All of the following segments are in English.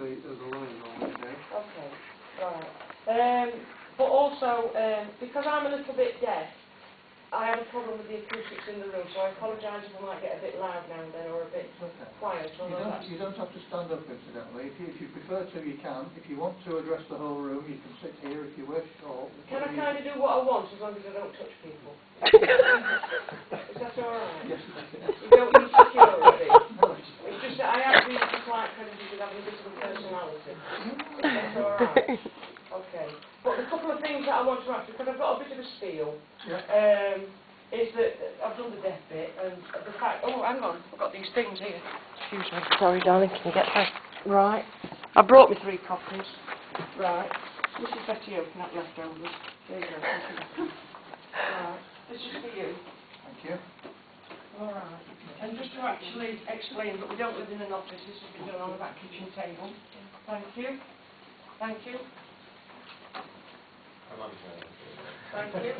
the line on today. Okay, right. But also, because I'm a little bit deaf, I have a problem with the acoustics in the room, so I apologise if I might get a bit loud now and then, or a bit quiet. You don't have to stand up, incidentally. If you prefer to, you can. If you want to address the whole room, you can sit here if you wish. Or can I kind of do what I want, as long as I don't touch people? Is that all right? Yes, you don't need security. No. It's just that I have these slight prejudices of having a bit of a personality. That's all right. Okay. But a couple of things that I want to ask, because I've got a bit of a spiel, is that I've done the deaf bit, and the fact... Oh, hang on, I've got these things here. Excuse me. Sorry, darling, can you get that? Right. I brought me 3 copies. Right. This is better you, not leftovers. There you go. Thank you. Right. This is for you. Thank you. All right. And just to actually explain that we don't live in an office, this has been done on the back kitchen table. Thank you. Thank you. Thank you.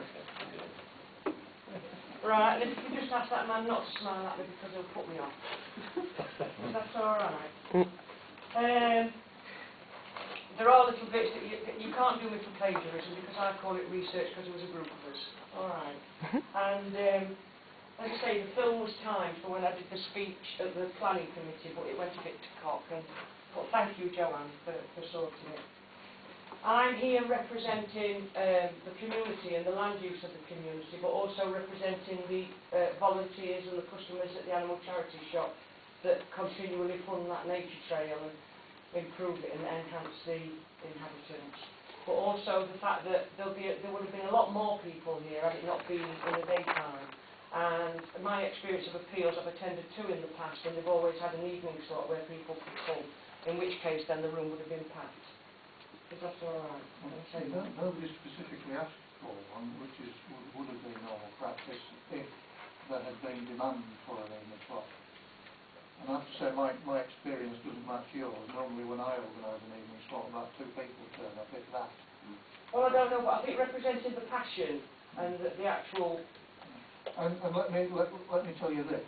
Right, and if you could just ask that man not to smile at me because he'll put me off. That's all right. There are little bits that you can't do me for plagiarism because I call it research because it was a group of us. All right. And as I say, the film was timed for when I did the speech at the planning committee, but it went a bit to cock. But thank you, Joanne, for sorting it. I'm here representing the community and the land use of the community, but also representing the volunteers and the customers at the animal charity shop that continually fund that nature trail and improve it and enhance the inhabitants. But also the fact that there would have been a lot more people here had it not been in the daytime. And my experience of appeals, I've attended 2 in the past, and they've always had an evening slot where people could come, in which case then the room would have been packed. Is that all right? Nobody specifically asked for one, which would have been normal practice if there had been demand for an evening slot. And I have to say, my experience doesn't match yours. Normally when I organise an evening slot, about 2 people turn up, if that. Well, I don't know, but I think representing the passion and the actual... And let me tell you this.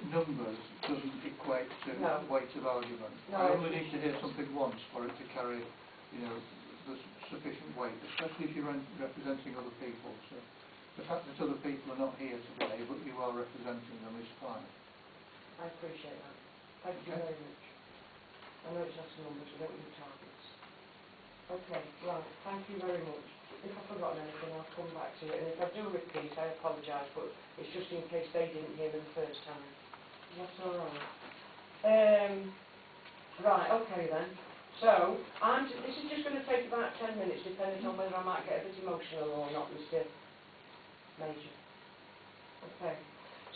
Numbers doesn't equate to weight of argument. No, I only need to hear something once for it to carry, the sufficient weight, especially if you're representing other people. So the fact that other people are not here today, but you are representing them, is fine. I appreciate that. Thank you very much. I know it's just numbers, we don't need targets. Okay, right. Thank you very much. If I've forgotten anything, I'll come back to it. And if I do repeat, I apologise, but it's just in case they didn't hear me the first time. That's all right. Right, okay then. So, this is just going to take about 10 minutes, depending on whether I might get a bit emotional or not, Mr. Major. Okay.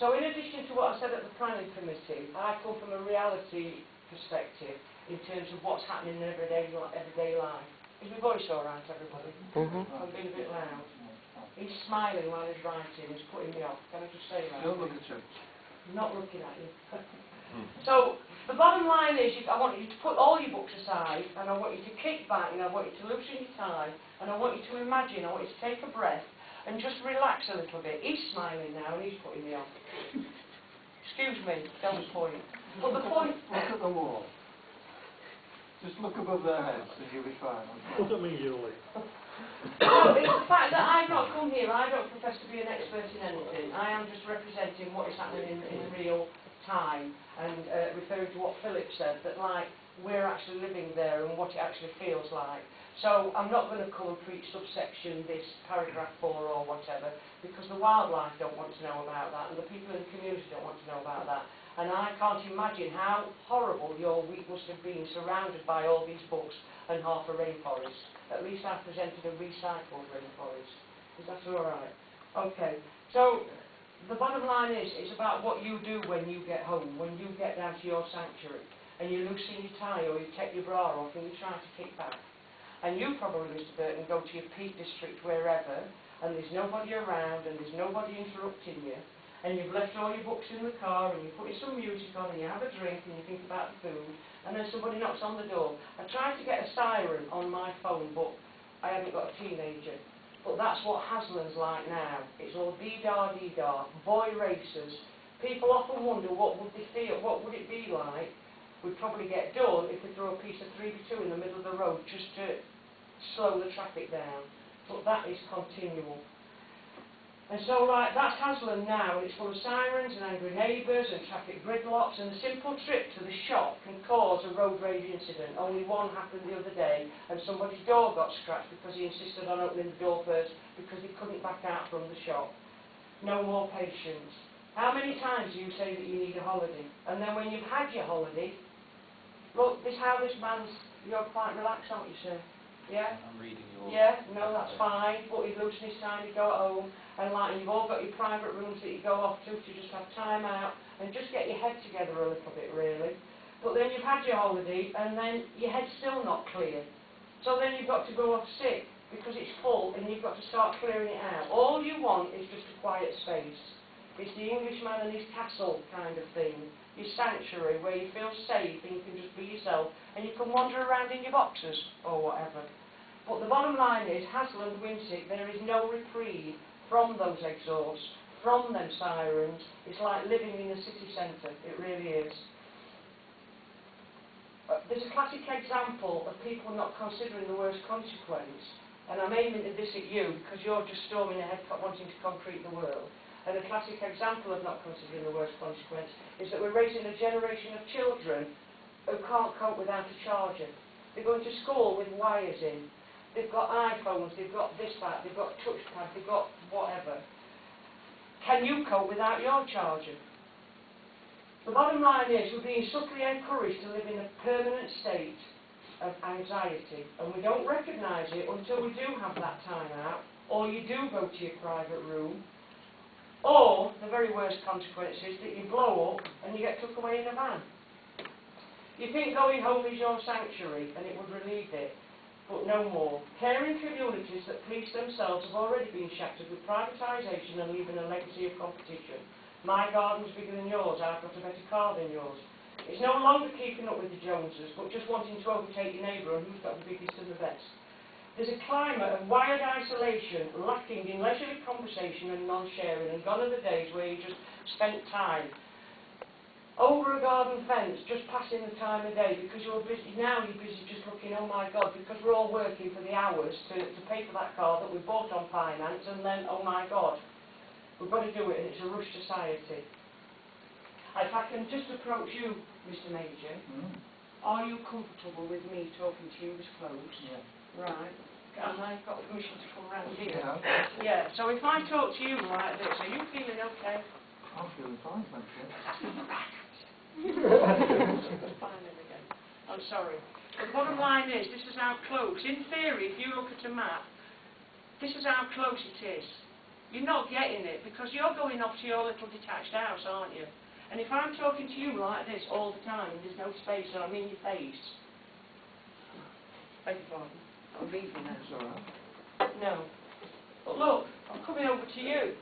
So, in addition to what I said at the planning committee, I come from a reality perspective in terms of what's happening in everyday life. Is my voice all right, everybody? I'm being a bit loud. He's smiling while he's writing. He's putting me off. Can I just say that? Don't look at him. I'm not looking at you. So, the bottom line is, I want you to put all your books aside, and I want you to kick back, and I want you to loosen your tie, and I want you to imagine, I want you to take a breath, and just relax a little bit. He's smiling now, and he's putting me off. Excuse me, don't point. But the point... Look at the wall. Just look above their heads, and you'll be fine. Look at me, Julie. No, it's the fact that I've not come here, I don't profess to be an expert in anything. I am just representing what is happening in real time, and referring to what Philip said, that like, we're actually living there and what it actually feels like. So I'm not going to come and preach subsection this, paragraph 4 or whatever, because the wildlife don't want to know about that, and the people in the community don't want to know about that. And I can't imagine how horrible your week must have been, surrounded by all these books and half a rainforest. At least I presented a recycled rainforest. Is that all right? Okay. So the bottom line is, it's about what you do when you get home, when you get down to your sanctuary, and you loosen your tie or you take your bra off and you try to kick back. And you probably, Mr. Burton, go to your Peak District wherever, and there's nobody around and there's nobody interrupting you. And you've left all your books in the car, and you're putting some music on, and you have a drink, and you think about the food, and then somebody knocks on the door. I tried to get a siren on my phone, but I haven't got a teenager. But that's what Haslam's like now. It's all dee-dah, dee-dah, boy racers. People often wonder what would they feel, what would it be like would probably get done if we threw a piece of 3x2 in the middle of the road just to slow the traffic down. But that is continual. And so, like, that's Hallam now, and it's full of sirens and angry neighbours and traffic gridlocks, and a simple trip to the shop can cause a road rage incident. Only one happened the other day, and somebody's door got scratched because he insisted on opening the door first because he couldn't back out from the shop. No more patience. How many times do you say that you need a holiday? And then when you've had your holiday, look, this how this man's, you're quite relaxed, aren't you, sir? Yeah? I'm reading your... Yeah, no, that's fine. But he's loosening his time to go at home. And like, you've all got your private rooms that you go off to just have time out and just get your head together a little bit, really. But then you've had your holiday and then your head's still not clear. So then you've got to go off sick because it's full and you've got to start clearing it out. All you want is just a quiet space. It's the Englishman and his castle kind of thing. Your sanctuary where you feel safe and you can just be yourself and you can wander around in your boxers or whatever. But the bottom line is, Hallam Land Management, there is no reprieve from those exhausts, from them sirens. It's like living in a city centre, it really is. There's a classic example of people not considering the worst consequence, and I'm aiming this at you because you're just storming ahead wanting to concrete the world. And a classic example of not considering the worst consequence is that we're raising a generation of children who can't cope without a charger. They're going to school with wires in. They've got iPhones, they've got this, that, they've got touchpad, they've got whatever. Can you cope without your charger? The bottom line is we're being subtly encouraged to live in a permanent state of anxiety, and we don't recognise it until we do have that time out, or you do go to your private room, or the very worst consequence is that you blow up and you get took away in a van. You think going home is your sanctuary and it would relieve it. But no more. Caring communities that police themselves have already been shattered with privatisation and leaving a legacy of competition. My garden's bigger than yours, I've got a better car than yours. It's no longer keeping up with the Joneses, but just wanting to overtake your neighbour and who's got the biggest and the best. There's a climate of wired isolation, lacking in leisurely conversation and non-sharing, and gone are the days where you just spent time over a garden fence, just passing the time of day because you're busy. Now you're busy just looking, oh my God, because we're all working for the hours to pay for that car that we bought on finance, and then, oh my God, we've got to do it, and it's a rush society. If I can just approach you, Mr. Major, are you comfortable with me talking to you this close? Yeah. Right. And I've got permission to come round here. Yeah. Yeah, so if I talk to you like this, are you feeling okay? I'm feeling fine, thank you. Fine then again. I'm sorry. The bottom line is, this is how close. In theory, if you look at a map, this is how close it is. You're not getting it because you're going off to your little detached house, aren't you? And if I'm talking to you like this all the time and there's no space and I'm in your face, beg your pardon, I'm leaving now. It's all right. No. But look, I'm coming over to you.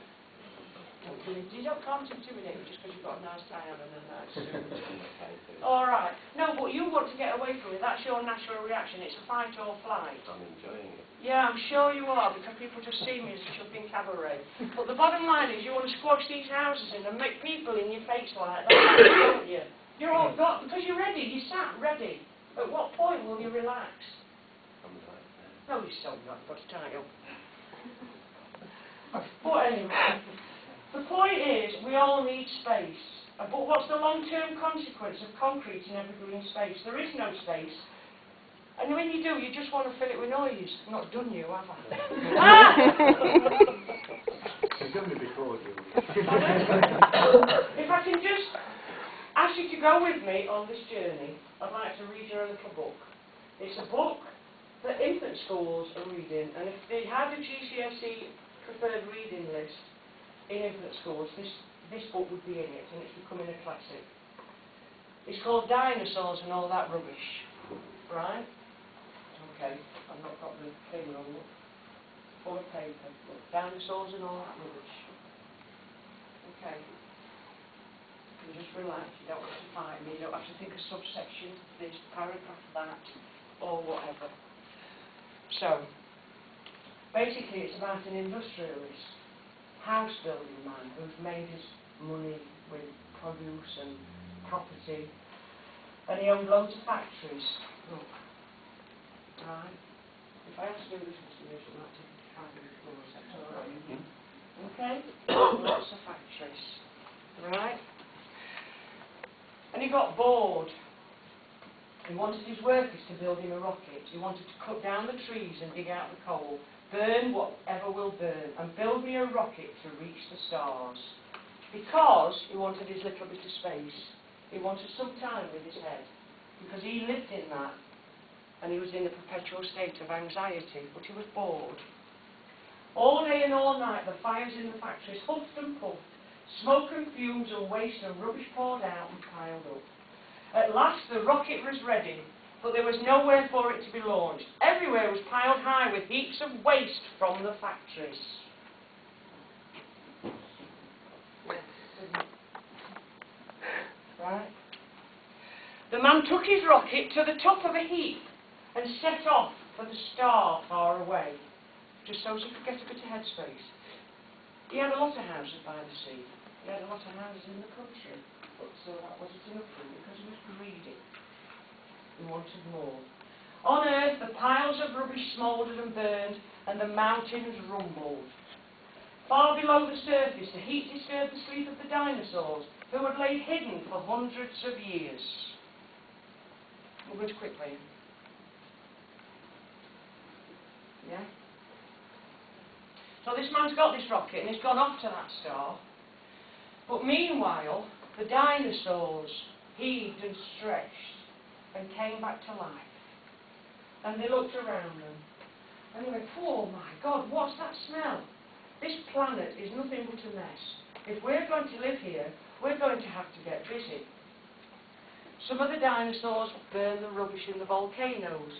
You can't intimidate me just because you've got a nice tie on and a nice suit. Alright. No, but you want to get away from it. That's your natural reaction. It's a fight or flight. I'm enjoying it. Yeah, I'm sure you are, because people just see me as a chuffing cabaret. But the bottom line is you want to squash these houses in and make people in your face like that, don't you? You're all got, because you're ready. You sat ready. At what point will you relax? I'm like that. No, you're so not. You've got to tie up. But anyway, the point is, we all need space. But what's the long-term consequence of concrete in every green space? There is no space. And when you do, you just want to fill it with noise. I've not done you, have I? You've done me before, you. If I can just ask you to go with me on this journey, I'd like to read you a little book. It's a book that infant schools are reading, and if they had a GCSE preferred reading list in infant schools, this book would be in it, and it's becoming a classic. It's called Dinosaurs and All That Rubbish, right? Okay, I've not got the thing on, look. Full of paper. Look, Dinosaurs and All That Rubbish. Okay. You can just relax, you don't have to fight me, you don't have to think of subsection, this, paragraph, that, or whatever. So, basically it's about an industrialist, house building man who's made his money with produce and property, And he owned loads of factories. Look. Right. If I have to do this, Mr. Bishop, I'll take it to the floor, is that all right? Okay? Lots of factories. Right? And he got bored. He wanted his workers to build him a rocket. He wanted to cut down the trees and dig out the coal, burn whatever will burn, and build me a rocket to reach the stars. Because he wanted his little bit of space. He wanted some time with his head. Because he lived in that. And he was in a perpetual state of anxiety, but he was bored. All day and all night the fires in the factories huffed and puffed, smoke and fumes and waste and rubbish poured out and piled up. At last the rocket was ready, but there was nowhere for it to be launched. Everywhere was piled high with heaps of waste from the factories. Right? The man took his rocket to the top of a heap and set off for the star far away, just so as he could get a bit of headspace. He had a lot of houses by the sea. He had a lot of houses in the country, but that wasn't enough for him because he was greedy. He wanted more. On earth, the piles of rubbish smouldered and burned, and the mountains rumbled. Far below the surface, the heat disturbed the sleep of the dinosaurs, who had laid hidden for hundreds of years. We'll go quickly. Yeah? So this man's got this rocket and he's gone off to that star. But meanwhile, the dinosaurs heaved and stretched and came back to life. And they looked around them. And they went, oh my God, what's that smell? This planet is nothing but a mess. If we're going to live here, we're going to have to get busy. Some of the dinosaurs burned the rubbish in the volcanoes.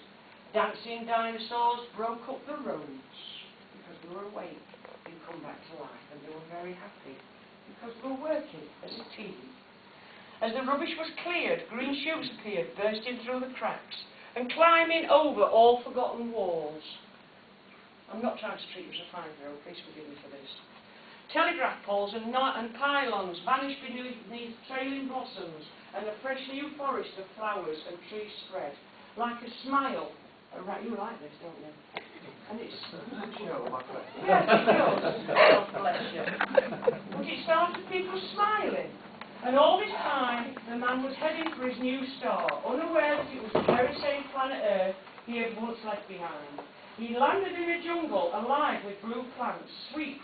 Dancing dinosaurs broke up the roads because they were awake and come back to life, and they were very happy because they were working as a team. As the rubbish was cleared, green shoots appeared, bursting through the cracks and climbing over all forgotten walls. I'm not trying to treat you as a 5-year-old, please forgive me for this. Telegraph poles and pylons vanished beneath trailing blossoms, and a fresh new forest of flowers and trees spread, like a smile. You like this, don't you? And it's... Yes, it does. God bless you. But it started people smiling. And all this time, the man was heading for his new star, unaware that it was the very same planet Earth he had once left behind. He landed in a jungle alive with blue plants, sweet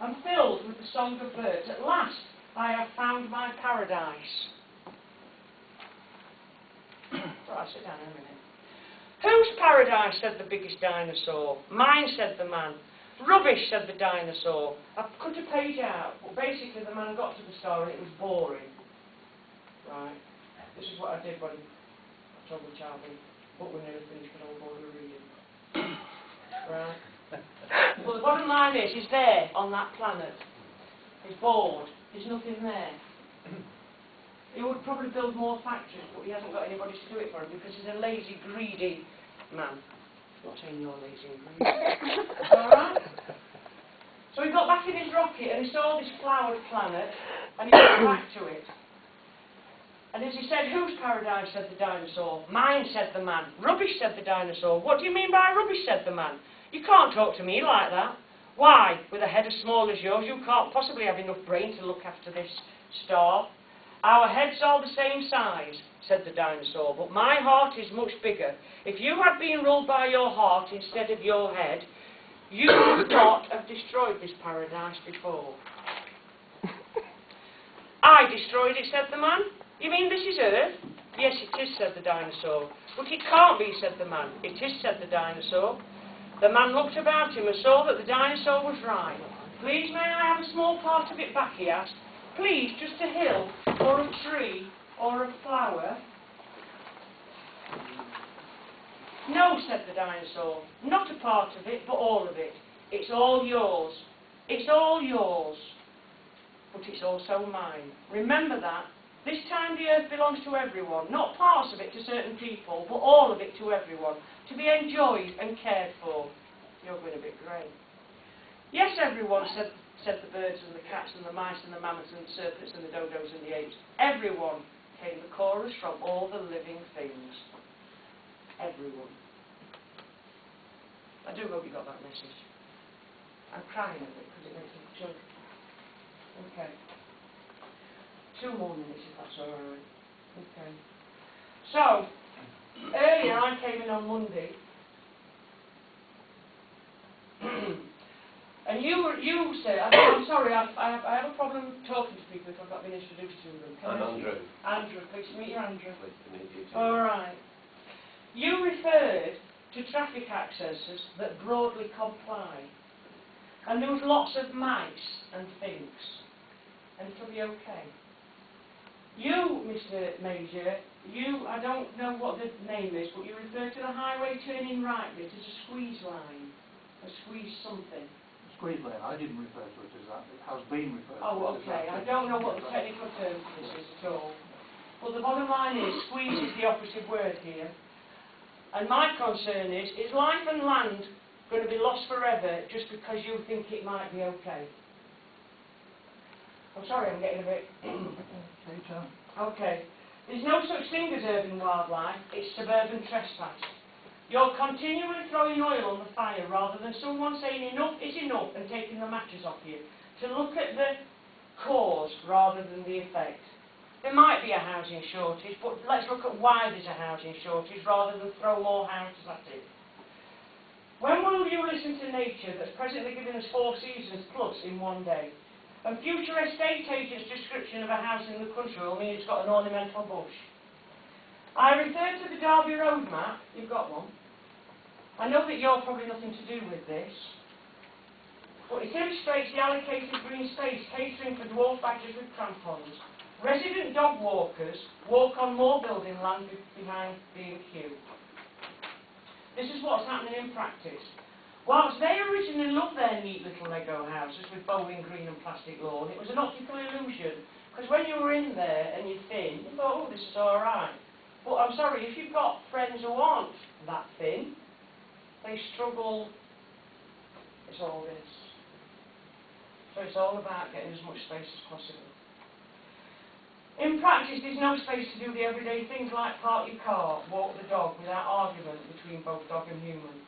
and filled with the song of birds. At last, I have found my paradise. Right, sit down a minute. Whose paradise, said the biggest dinosaur. Mine, said the man. Rubbish, said the dinosaur. I cut a page out, but basically the man got to the star and it was boring. Right. This is what I did when I told the child the book was nearly finished because I was bored of reading. Right. Well, the bottom line is, he's there on that planet. He's bored. There's nothing there. He would probably build more factories, but he hasn't got anybody to do it for him because he's a lazy, greedy man. I'm not saying you're lazy and greedy. Alright? So he got back in his rocket and he saw this flowered planet and he went back to it. And as he said, whose paradise, said the dinosaur. Mine, said the man. Rubbish, said the dinosaur. What do you mean by rubbish, said the man. You can't talk to me like that. Why, with a head as small as yours, you can't possibly have enough brain to look after this star. Our heads are the same size, said the dinosaur, but my heart is much bigger. If you had been ruled by your heart instead of your head, you would not have destroyed this paradise before. I destroyed it, said the man. You mean this is Earth? Yes, it is, said the dinosaur. But it can't be, said the man. It is, said the dinosaur. The man looked about him and saw that the dinosaur was right. Please, may I have a small part of it back, he asked. Please, just a hill, or a tree, or a flower. No, said the dinosaur. Not a part of it, but all of it. It's all yours. It's all yours. But it's also mine. Remember that. This time the earth belongs to everyone, not parts of it to certain people, but all of it to everyone, to be enjoyed and cared for. You're going a bit grey. Yes, everyone, said the birds and the cats and the mice and the mammoths and the serpents and the dodos and the apes. Everyone came the chorus from all the living things. Everyone. I do hope you got that message. I'm crying a bit because it makes me choke. Okay. 2 more minutes if that's alright. Okay. So, earlier I came in on Monday and you said, I'm sorry, I have a problem talking to people if I've not been introduced to them. Andrew. Andrew, please meet you, Andrew. Pleased to meet you too. Alright. You referred to traffic accesses that broadly comply. And there was lots of mice and things. And it'll be okay. You, Mr. Major, I don't know what the name is, but you referred to the highway turning right bit as a squeeze line. A squeeze something. Squeeze lane, I didn't refer to it as that, it has been referred to Oh, it as okay. that. I don't know what the technical term for this is at all. Well, the bottom line is, squeeze is the operative word here. And my concern is life and land going to be lost forever just because you think it might be okay? I'm sorry, I'm getting a bit... Okay. There's no such thing as urban wildlife, it's suburban trespass. You're continually throwing oil on the fire rather than someone saying enough is enough and taking the matches off you. To look at the cause rather than the effect. There might be a housing shortage, but let's look at why there's a housing shortage rather than throw more houses at it. When will you listen to nature that's presently giving us 4 seasons plus in one day? A future estate agent's description of a house in the country will mean it's got an ornamental bush. I refer to the Derby Road map, you've got one. I know that you're probably nothing to do with this, but it illustrates the allocated green space catering for dwarf badgers with crampons. Resident dog walkers walk on more building land behind B&Q. This is what's happening in practice. Whilst they originally loved their neat little Lego houses with bowling green and plastic lawn, it was an optical illusion. Because when you were in there and you're thin, you thought, oh, this is alright. But I'm sorry, if you've got friends who aren't that thin, they struggle. It's all this. So it's all about getting as much space as possible. In practice, there's no space to do the everyday things like park your car, walk the dog without argument between both dog and human.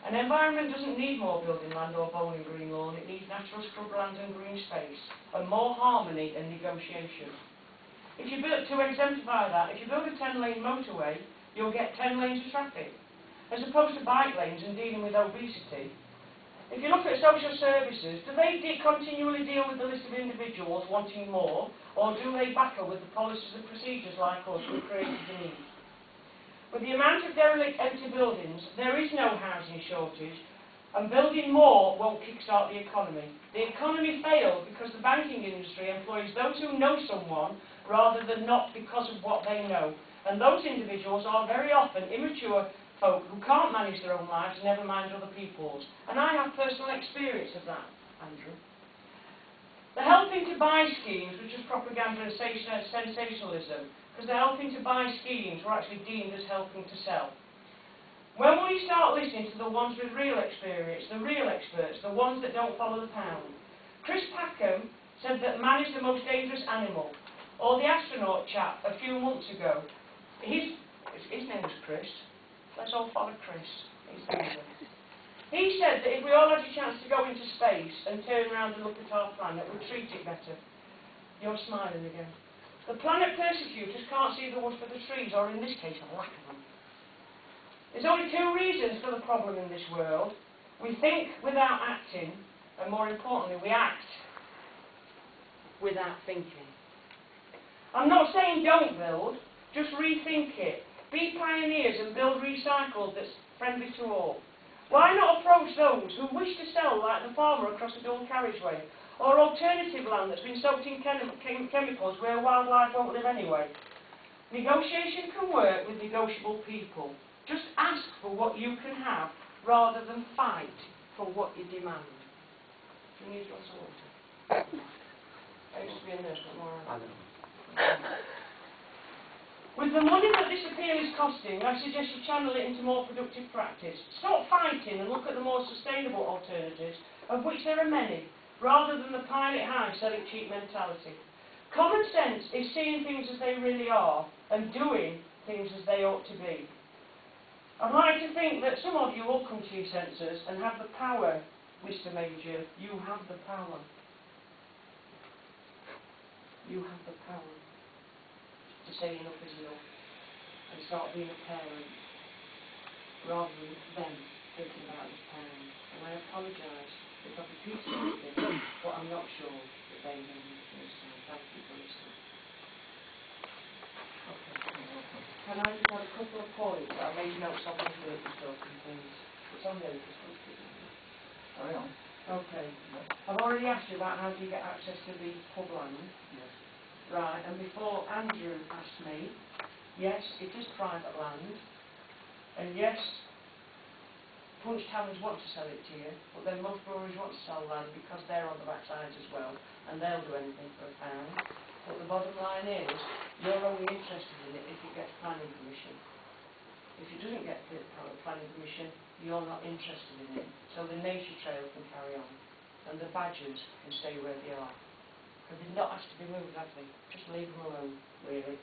An environment doesn't need more building land or bowling green lawn, it needs natural scrubland and green space, and more harmony and negotiation. If you build, to exemplify that, if you build a 10-lane motorway, you'll get 10 lanes of traffic, as opposed to bike lanes and dealing with obesity. If you look at social services, do they continually deal with the list of individuals wanting more, or do they battle with the policies and procedures like us who created the need? With the amount of derelict empty buildings, there is no housing shortage, and building more won't kickstart the economy. The economy fails because the banking industry employs those who know someone rather than not because of what they know. And those individuals are very often immature folk who can't manage their own lives, never mind other people's. And I have personal experience of that, Andrew. The helping to buy schemes, which is propaganda and sensationalism, because the helping to buy schemes were actually deemed as helping to sell. When will you start listening to the ones with real experience, the real experts, the ones that don't follow the pound? Chris Packham said that man is the most dangerous animal. Or the astronaut chap a few months ago. His name was Chris. Let's all follow Chris. He's dangerous. He said that if we all had a chance to go into space and turn around and look at our planet, we'd treat it better. You're smiling again. The planet persecutors can't see the wood for the trees, or in this case, a lack of them. There's only 2 reasons for the problem in this world. We think without acting, and more importantly, we act without thinking. I'm not saying don't build, just rethink it. Be pioneers and build recycled that's friendly to all. Why not approach those who wish to sell like the farmer across a dual carriageway? Or alternative land that's been soaked in chemicals where wildlife won't live anyway. Negotiation can work with negotiable people. Just ask for what you can have rather than fight for what you demand. Do you need lots of water? I used to be a nurse, but more I don't. With the money that this appeal is costing, I suggest you channel it into more productive practice. Stop fighting and look at the more sustainable alternatives, of which there are many, rather than the pile it high, sell it cheap mentality. Common sense is seeing things as they really are and doing things as they ought to be. I'd like to think that some of you will come to your senses and have the power, Mr. Major. You have the power. You have the power to say enough is enough and start being a parent rather than them thinking about the parent. And I apologise if I've repeated anything, but I'm not sure that they know me the first time. Thank you for listening. Okay. Can I just have a couple of points that I made notes of in the talking, please? It's on notice, please. Carry on. Okay. I've already asked you about how do you get access to the pub land. Yes. Right, and before Andrew asked me, yes, it is private land, and yes, Punch Taverns want to sell it to you, but then most breweries want to sell land because they're on the backsides as well, and they'll do anything for a pound. But the bottom line is, you're only interested in it if it gets planning permission. If it doesn't get planning permission, you're not interested in it. So the nature trail can carry on, and the badgers can stay where they are. Because they've not asked to be moved, have they? Just leave them alone, really.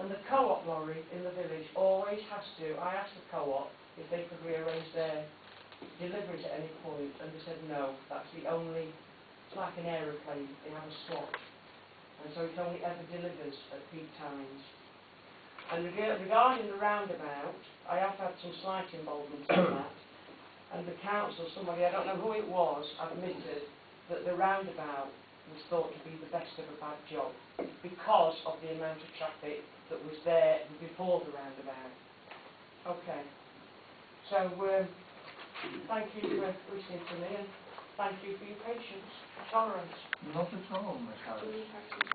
And the co-op lorry in the village always has to. I asked the co-op if they could rearrange their deliveries at any point, and they said no. That's the only. It's like an aeroplane. They have a slot, and so it only ever delivers at peak times. And regarding the roundabout, I have had some slight involvement in that. And the council, somebody, I don't know who it was, admitted that the roundabout was thought to be the best of a bad job because of the amount of traffic that was there before the roundabout. Okay. So, thank you for listening to me, and thank you for your patience, tolerance. Not at all, Miss Harris.